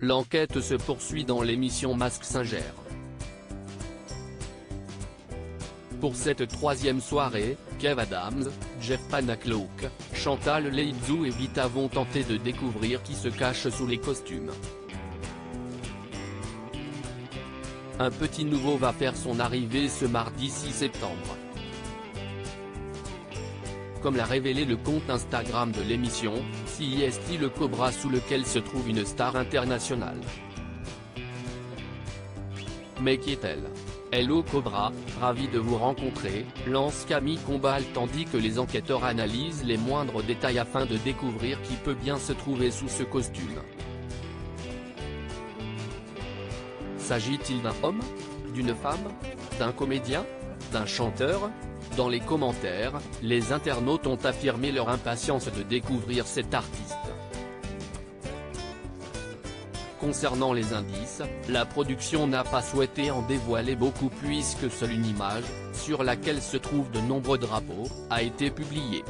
L'enquête se poursuit dans l'émission Mask Singer. Pour cette troisième soirée, Kev Adams, Jeff Panacloak, Chantal Leibzou et Vita vont tenter de découvrir qui se cache sous les costumes. Un petit nouveau va faire son arrivée ce mardi 6 septembre. Comme l'a révélé le compte Instagram de l'émission, CIST le Cobra sous lequel se trouve une star internationale. Mais qui est-elle? Hello Cobra, ravi de vous rencontrer, lance Camille Combal tandis que les enquêteurs analysent les moindres détails afin de découvrir qui peut bien se trouver sous ce costume. S'agit-il d'un homme? D'une femme? D'un comédien? D'un chanteur? Dans les commentaires, les internautes ont affirmé leur impatience de découvrir cet artiste. Concernant les indices, la production n'a pas souhaité en dévoiler beaucoup puisque seule une image, sur laquelle se trouvent de nombreux drapeaux, a été publiée.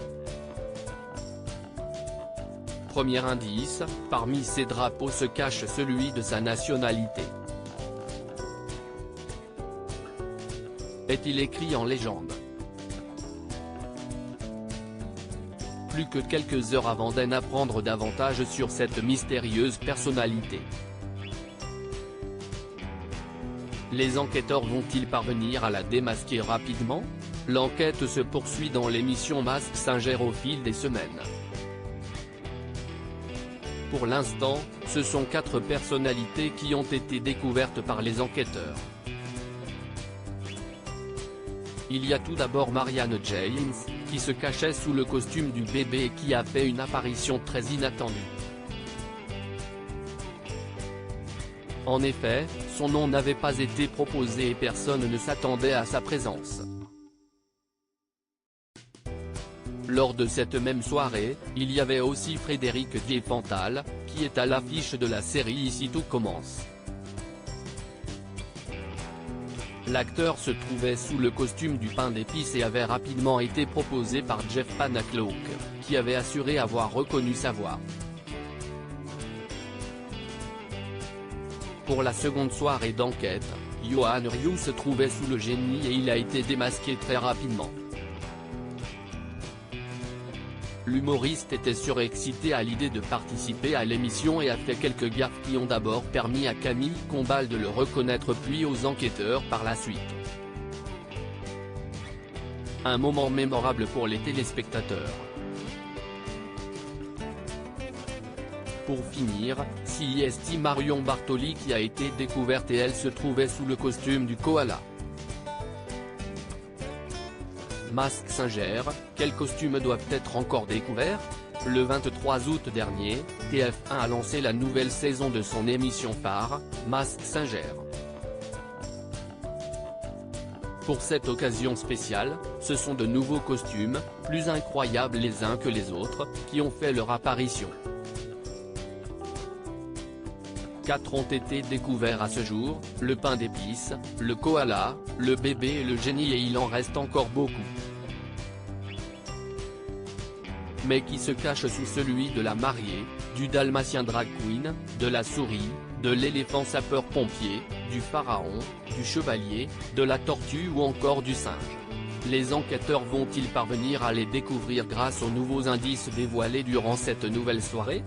Premier indice, parmi ces drapeaux se cache celui de sa nationalité. Est-il écrit en légende? Plus que quelques heures avant d'en apprendre davantage sur cette mystérieuse personnalité. Les enquêteurs vont-ils parvenir à la démasquer rapidement? L'enquête se poursuit dans l'émission Mask Singer au fil des semaines. Pour l'instant, ce sont 4 personnalités qui ont été découvertes par les enquêteurs. Il y a tout d'abord Marianne James, qui se cachait sous le costume du bébé et qui a fait une apparition très inattendue. En effet, son nom n'avait pas été proposé et personne ne s'attendait à sa présence. Lors de cette même soirée, il y avait aussi Frédéric Diefenthal, qui est à l'affiche de la série Ici tout commence. L'acteur se trouvait sous le costume du pain d'épices et avait rapidement été proposé par Jeff Panacloak, qui avait assuré avoir reconnu sa voix. Pour la seconde soirée d'enquête, Johan Ryu se trouvait sous le génie et il a été démasqué très rapidement. L'humoriste était surexcité à l'idée de participer à l'émission et a fait quelques gaffes qui ont d'abord permis à Camille Combal de le reconnaître puis aux enquêteurs par la suite. Un moment mémorable pour les téléspectateurs. Pour finir, CIST Marion Bartoli qui a été découverte et elle se trouvait sous le costume du koala. Mask Singer, quels costumes doivent être encore découverts? Le 23 août dernier, TF1 a lancé la nouvelle saison de son émission phare, Mask Singer. Pour cette occasion spéciale, ce sont de nouveaux costumes, plus incroyables les uns que les autres, qui ont fait leur apparition. 4 ont été découverts à ce jour, le pain d'épices, le koala, le bébé et le génie et il en reste encore beaucoup. Mais qui se cache sous celui de la mariée, du dalmatien drag queen, de la souris, de l'éléphant sapeur-pompier, du pharaon, du chevalier, de la tortue ou encore du singe? Les enquêteurs vont-ils parvenir à les découvrir grâce aux nouveaux indices dévoilés durant cette nouvelle soirée?